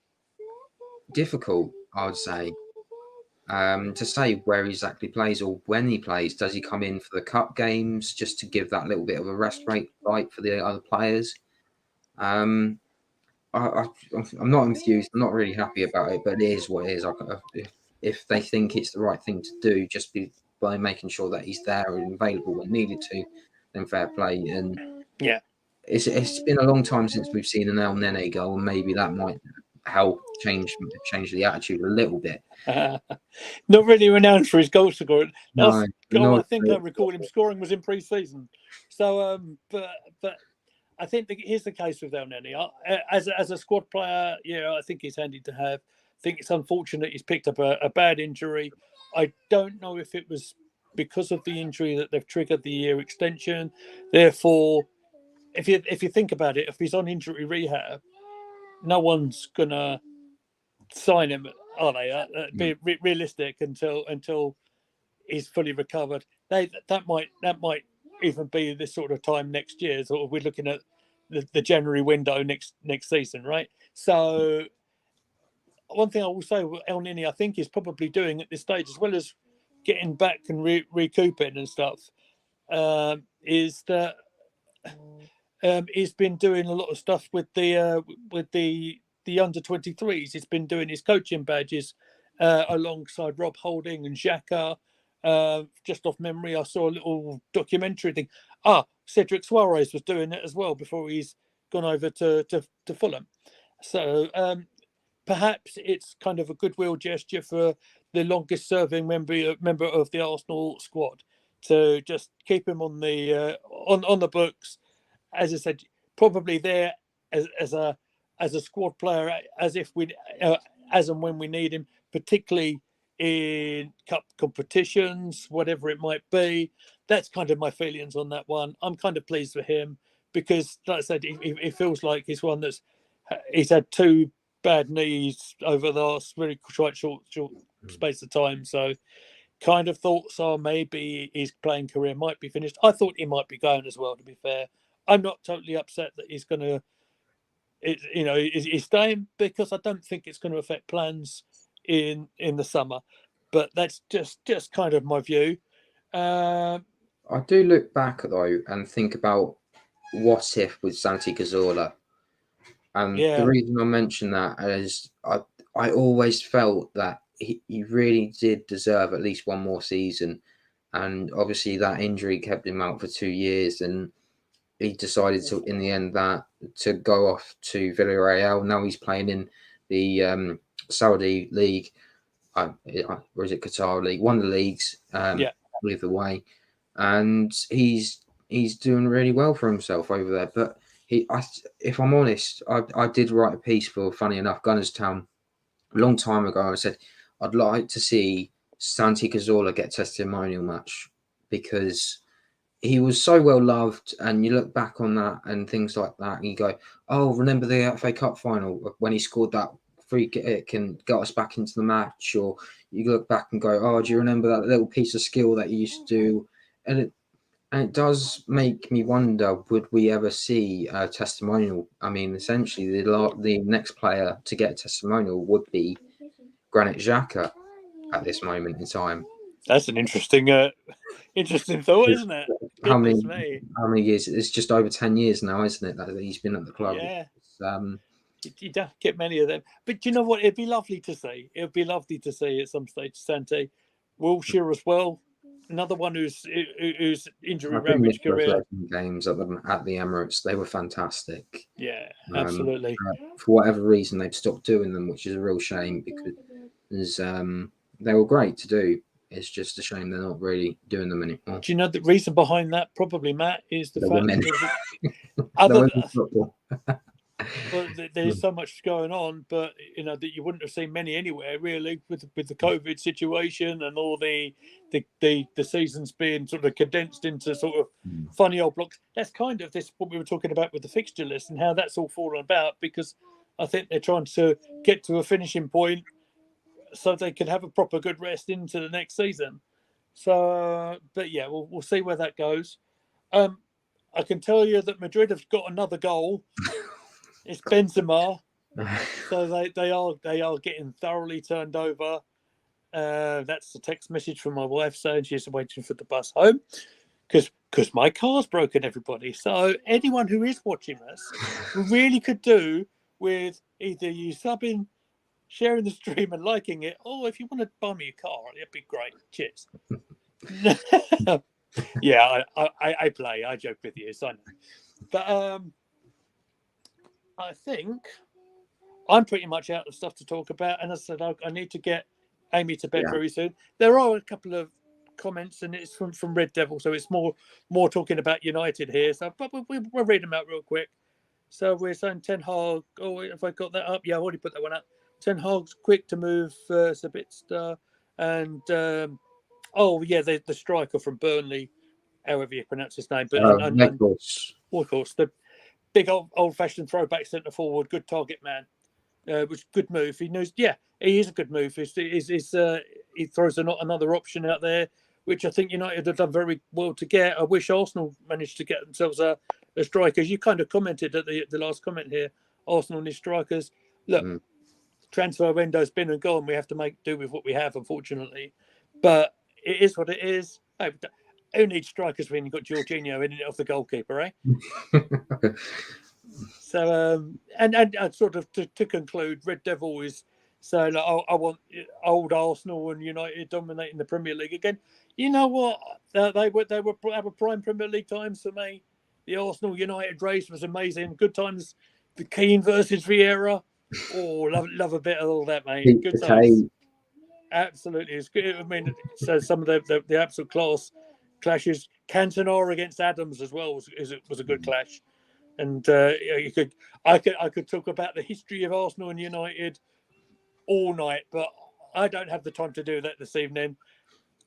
difficult, I would say, to say where he exactly plays or when he plays. Does he come in for the cup games just to give that little bit of a respite for the other players? I'm not enthused. I'm not really happy about it, but it is what it is. If they think it's the right thing to do, just by making sure that he's there and available when needed to, then fair play. And yeah, it's been a long time since we've seen an El-Neni goal, and maybe that might help change the attitude a little bit. Not really renowned for his goal scoring. No, I think I recall him scoring was in pre-season. So, but I think here's the case with El-Neni. As a squad player, I think he's handy to have. I think it's unfortunate he's picked up a bad injury. I don't know if it was because of the injury that they've triggered the year extension. Therefore, if you think about it, if he's on injury rehab, no one's gonna sign him, are they? Be realistic until he's fully recovered. That might even be this sort of time next year. So we're looking at the January window next season, right? So one thing I will say, El-Neni, I think, is probably doing at this stage, as well as getting back and recouping and stuff, is that he's been doing a lot of stuff with the under 23s. He's been doing his coaching badges alongside Rob Holding and Xhaka. Just off memory, I saw a little documentary thing. Cedric Suarez was doing it as well before he's gone over to Fulham. So perhaps it's kind of a goodwill gesture for the longest serving member of the Arsenal squad to just keep him on the books. As I said, probably there as a squad player, as and when we need him, particularly in cup competitions, whatever it might be. That's kind of my feelings on that one. I'm kind of pleased for him because, like I said, it feels like he's one he's had two bad knees over the last very short space of time. So kind of thoughts are maybe his playing career might be finished. I thought he might be going as well, to be fair. I'm not totally upset that he's going to, he's staying, because I don't think it's going to affect plans in the summer. But that's just kind of my view. I do look back though and think about what if with Santi Cazorla, and the reason I mention that is I always felt that he really did deserve at least one more season, and obviously that injury kept him out for 2 years, and he decided to in the end that to go off to Villarreal. Now he's playing in the Saudi League, or is it Qatar League? One of the leagues, either way, and he's doing really well for himself over there. But if I'm honest, I did write a piece for, funny enough, Gunners Town a long time ago. I said I'd like to see Santi Cazorla get a testimonial match, because he was so well loved, and you look back on that and things like that, and you go, oh, remember the FA Cup final when he scored that free kick and got us back into the match? Or you look back and go, oh, do you remember that little piece of skill that he used to do? And it does make me wonder, would we ever see a testimonial? I mean, essentially, the next player to get a testimonial would be Granit Xhaka at this moment in time. That's an interesting thought, isn't it? How many years? It's just over 10 years now, isn't it, that he's been at the club? Yeah. You don't get many of them. But you know what? It'd be lovely to see. It'd be lovely to see at some stage Santi. Wilshere as well. Another one who's injury ravaged career. Games at the Emirates, they were fantastic. Yeah, absolutely. For whatever reason, they've stopped doing them, which is a real shame, because they were great to do. It's just a shame they're not really doing them anymore. Do you know the reason behind that? Probably, Matt, is the fact that there's so much going on, but that you wouldn't have seen many anywhere really with the COVID situation and all the seasons being sort of condensed into sort of funny old blocks. That's kind of what we were talking about with the fixture list and how that's all fallen about, because I think they're trying to get to a finishing point so they can have a proper good rest into the next season. So, but yeah, we'll see where that goes. I can tell you that Madrid have got another goal. It's Benzema. So they are getting thoroughly turned over. That's the text message from my wife saying she's waiting for the bus home because my car's broken, everybody. So anyone who is watching us really could do with either you subbing, sharing the stream and liking it, or if you want to buy me a car, it'd be great. Cheers. Yeah, I play. I joke with you, so I know. But I think I'm pretty much out of stuff to talk about. And as I said, I need to get Amy to bed very soon. There are a couple of comments, and it's from Red Devil, so it's more talking about United here. So, but we'll read them out real quick. So we're saying Ten Hag. Oh, if I got that up, yeah, I already put that one up. Ten Hag's quick to move Sabitzer, and the striker from Burnley, however you pronounce his name, but of course, the big old-fashioned throwback centre forward, good target man, which good move. He knows, he is a good move. He throws another option out there, which I think United have done very well to get. I wish Arsenal managed to get themselves a striker. You kind of commented at the last comment here, Arsenal and his strikers. Look, transfer window's been and gone. We have to make do with what we have, unfortunately. But it is what it is. Hey, who needs strikers when you've got Jorginho in it off the goalkeeper, eh? So, and sort of to conclude, Red Devil is saying, I want old Arsenal and United dominating the Premier League again. You know what? They were prime Premier League times for me. The Arsenal United race was amazing. Good times. The Keane versus Vieira. Oh, love a bit of all that, mate. Good times. Absolutely, it's good. I mean, so some of the absolute clashes. Cantona against Adams as well was a good clash, and I could talk about the history of Arsenal and United all night, but I don't have the time to do that this evening.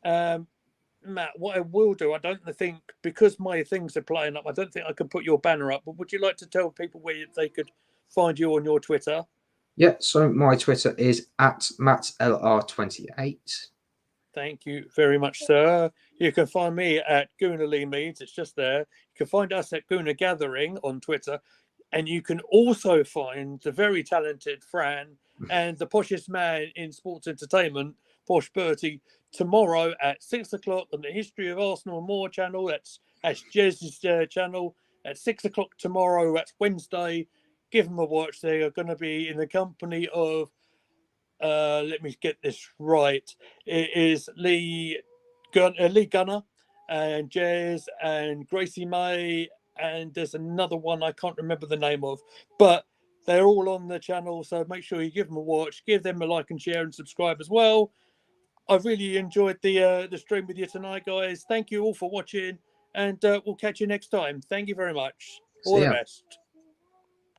Matt, what I will do, I don't think, because my things are playing up, I don't think I can put your banner up. But would you like to tell people where they could find you on your Twitter? Yeah, so my Twitter is at MattLR28. Thank you very much, sir. You can find me at Gooner Lee Meads. It's just there. You can find us at Gooner Gathering on Twitter. And you can also find the very talented Fran and the poshest man in sports entertainment, Posh Bertie, tomorrow at 6 o'clock on the History of Arsenal and More channel. That's Jez's channel at 6 o'clock tomorrow. That's Wednesday. Give them a watch. They are going to be in the company of, let me get this right. It is Lee Gunner and Jez and Gracie May, and there's another one I can't remember the name of, but they're all on the channel, so make sure you give them a watch, give them a like and share and subscribe as well. I've really enjoyed the stream with you tonight, guys. Thank you all for watching, and we'll catch you next time. Thank you very much. All See the ya. best.